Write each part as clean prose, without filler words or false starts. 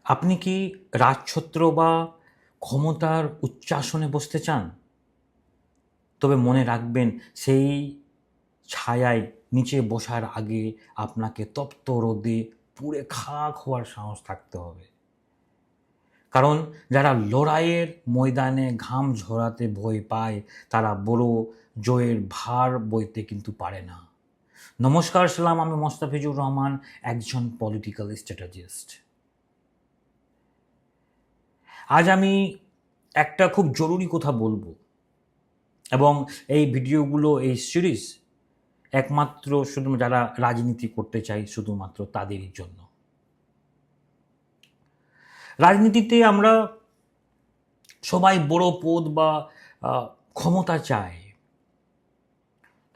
আপনি কি রাজছত্র বা ক্ষমতার উচ্চাসনে বসতে চান? তবে মনে রাখবেন, সেই ছায়ায় নিচে বসার আগে আপনাকে তপ্ত রোদে পুড়ে খাক হওয়ার সাহস থাকতে হবে। কারণ যারা লড়াইয়ের ময়দানে ঘাম ঝরাতে ভয় পায়, তারা বড় জয়ের ভার বইতে কিন্তু পারে না। নমস্কার, সালাম, আমি মোস্তাফিজুর রহমান, একজন পলিটিক্যাল স্ট্র্যাটেজিস্ট। আজ আমি একটা খুব জরুরি কথা বলবো, এবং এই ভিডিওগুলো, এই সিরিজ একমাত্র শুধু যারা রাজনীতি করতে চায় শুধুমাত্র তাদেরই জন্য। রাজনীতিতে আমরা সবাই বড় পদ বা ক্ষমতা চাই,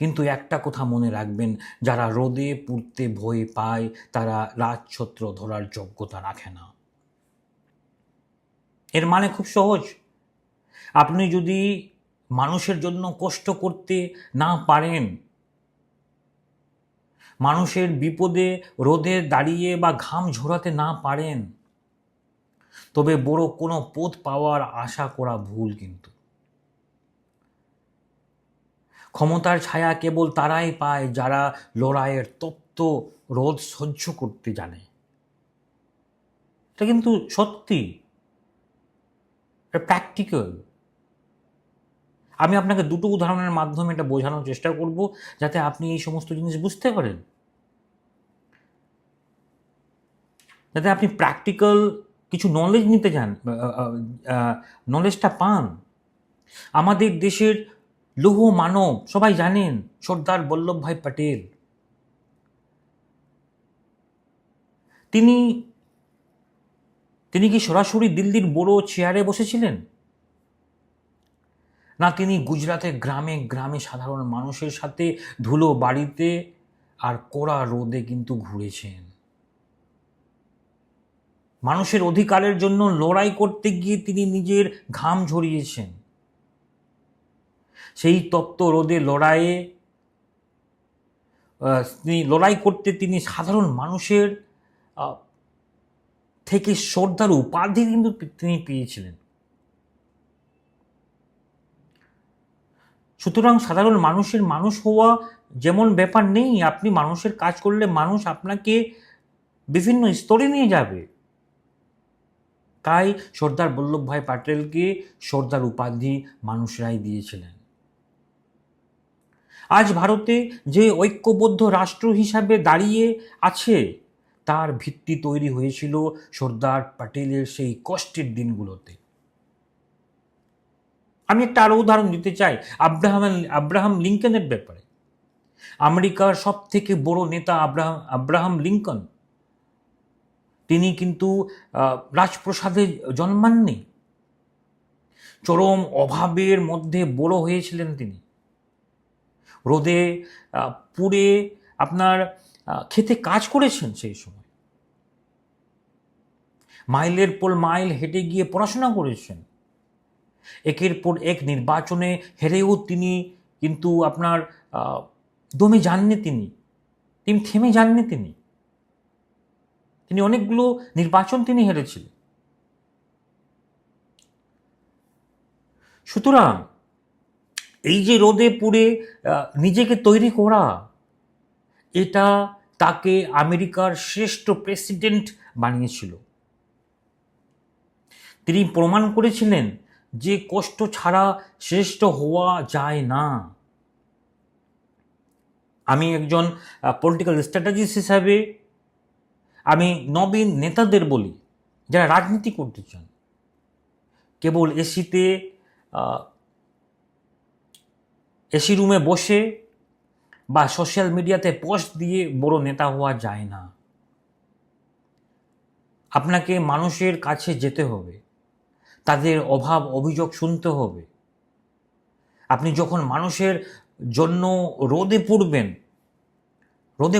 কিন্তু একটা কথা মনে রাখবেন, যারা রোদে পুড়তে ভয় পায় তারা রাজছত্র ধরার যোগ্যতা রাখে না। এর মানে খুব সহজ। আপনি যদি মানুষের জন্য কষ্ট করতে না পারেন, মানুষের বিপদে রোদে দাঁড়িয়ে বা ঘাম ঝরাতে না পারেন, তবে বড় কোনো পদ পাওয়ার আশা করা ভুল। কিন্তু ক্ষমতার ছায়া কেবল তারাই পায় যারা লড়াইয়ের তপ্ত রোদ সহ্য করতে জানে। এটা কিন্তু সত্যি, এটা প্র্যাকটিক্যাল। আমি আপনাকে দুটো উদাহরণের মাধ্যমে এটা বোঝানোর চেষ্টা করব, যাতে আপনি এই সমস্ত জিনিস বুঝতে পারেন, যাতে আপনি প্র্যাকটিক্যাল কিছু নলেজ নিতে চান, নলেজটা পান। আমাদের দেশের লৌহ মানব সবাই জানেন, সর্দার বল্লভভাই প্যাটেল। তিনি তিনি কি সরাসরি দিল্লির বড় চেয়ারে বসেছিলেন? না, তিনি গুজরাটের গ্রামে গ্রামে সাধারণ মানুষের সাথে ধুলো বাড়িতে আর কড়া রোদে কিন্তু ঘুরেছেন। মানুষের অধিকারের জন্য লড়াই করতে গিয়ে তিনি নিজের ঘাম ঝরিয়েছেন। সেই তপ্ত রোদে লড়াই করতে তিনি সাধারণ মানুষের থেকে সর্দার উপাধি কিন্তু তিনি পেয়েছিলেন। সুতরাং সাধারণ মানুষের মানুষ হওয়া যেমন ব্যাপার নেই। আপনি মানুষের কাজ করলে মানুষ আপনাকে বিভিন্ন স্তরে নিয়ে যাবে। তাই সর্দার বল্লভভাই প্যাটেলকে সর্দার উপাধি মানুষরাই দিয়েছিলেন। আজ ভারতে যে ঐক্যবদ্ধ রাষ্ট্র হিসাবে দাঁড়িয়ে আছে, তার ভিত্তি তৈরি হয়েছিল সর্দার প্যাটেলের সেই কষ্টের দিনগুলোতে। আমি একটা আরো উদাহরণ দিতে চাই আব্রাহাম লিঙ্কনের ব্যাপারে। আমেরিকার সব থেকে বড় নেতা আব্রাহাম লিঙ্কন, তিনি কিন্তু রাজপ্রাসাদে জন্মাননি। চরম অভাবের মধ্যে বড় হয়েছিলেন তিনি। রোদে পুড়ে আপনার খেতে কাজ করেছেন। সেই সময় মাইলের পর মাইল হেঁটে গিয়ে পড়াশোনা করেছেন। একের পর এক নির্বাচনে হেরেও তিনি কিন্তু আপনার দমে যাননি, তিনি থেমে যাননি। তিনি অনেকগুলো নির্বাচন তিনি হেরেছিলেন। সুতরাং এই যে রোদে পুড়ে নিজেকে তৈরি করা, এটা তাকে আমেরিকার শ্রেষ্ঠ প্রেসিডেন্ট বানিয়েছিল। তিনি প্রমাণ করেছিলেন যে কষ্ট ছাড়া শ্রেষ্ঠ হওয়া যায় না। আমি একজন পলিটিক্যাল স্ট্র্যাটেজিস্ট হিসাবে আমি নবীন নেতাদের বলি, যারা রাজনীতি করতে চান, কেবল এসি রুমে বসে বা সোশ্যাল মিডিয়াতে পোস্ট দিয়ে বড় নেতা হওয়া যায় না। আপনাকে মানুষের কাছে যেতে হবে, তাদের অভাব অভিযোগ শুনতে হবে। আপনি যখন মানুষের জন্য রোদে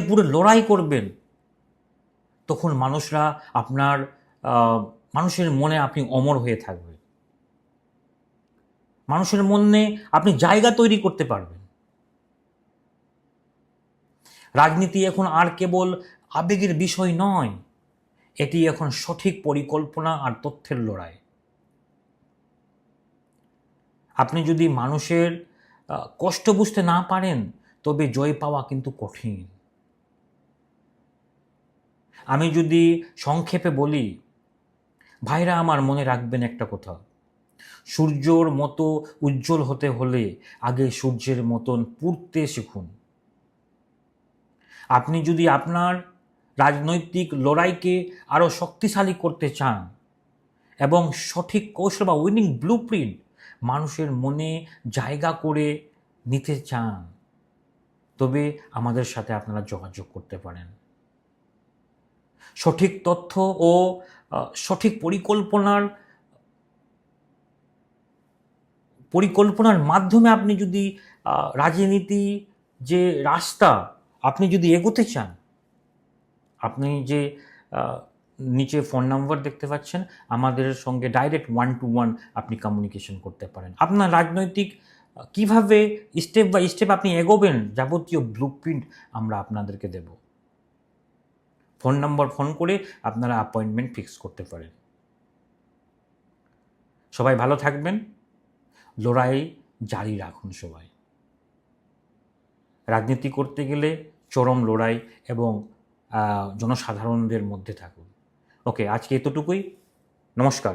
পুড়ে লড়াই করবেন, তখন মানুষের মনে আপনি অমর হয়ে থাকবেন। মানুষের মনে আপনি জায়গা তৈরি করতে পারবেন। রাজনীতি এখন আর কেবল আবেগের বিষয় নয়, এটি এখন সঠিক পরিকল্পনা আর তথ্যের লড়াই। আপনি যদি মানুষের কষ্ট বুঝতে না পারেন, তবে জয় পাওয়া কিন্তু কঠিন। আমি যদি সংক্ষেপে বলি, ভাইরা আমার, মনে রাখবেন একটা কথা, সূর্যর মতো উজ্জ্বল হতে হলে আগে সূর্যের মতন পুড়তে শিখুন। আপনি যদি আপনার রাজনৈতিক লড়াইকে আরও শক্তিশালী করতে চান এবং সঠিক কৌশল বা উইনিং ব্লুপ্রিন্ট মানুষের মনে জায়গা করে নিতে চান, তবে আমাদের সাথে আপনারা যোগাযোগ করতে পারেন। সঠিক তথ্য ও সঠিক পরিকল্পনার মাধ্যমে আপনি যদি রাজনীতি যে রাস্তা আপনি যদি এগোতে চান, আপনি যে নিচে ফোন নাম্বার দেখতে পাচ্ছেন, আমাদের সঙ্গে ডাইরেক্ট 1-to-1 আপনি কমিউনিকেশন করতে পারেন। আপনার রাজনৈতিক কিভাবে স্টেপ বাই স্টেপ আপনি এগোবেন, যাবতীয় ব্লুপ্রিন্ট আমরা আপনাদেরকে দেব। ফোন নাম্বার ফোন করে আপনারা অ্যাপয়েন্টমেন্ট ফিক্স করতে পারেন। সবাই ভালো থাকবেন, লড়াই জারি রাখুন। সবাই রাজনীতি করতে গেলে চরম লড়াই এবং জনসাধারণদের মধ্যে থাকুন। ওকে, আজকে এতটুকুই। নমস্কার।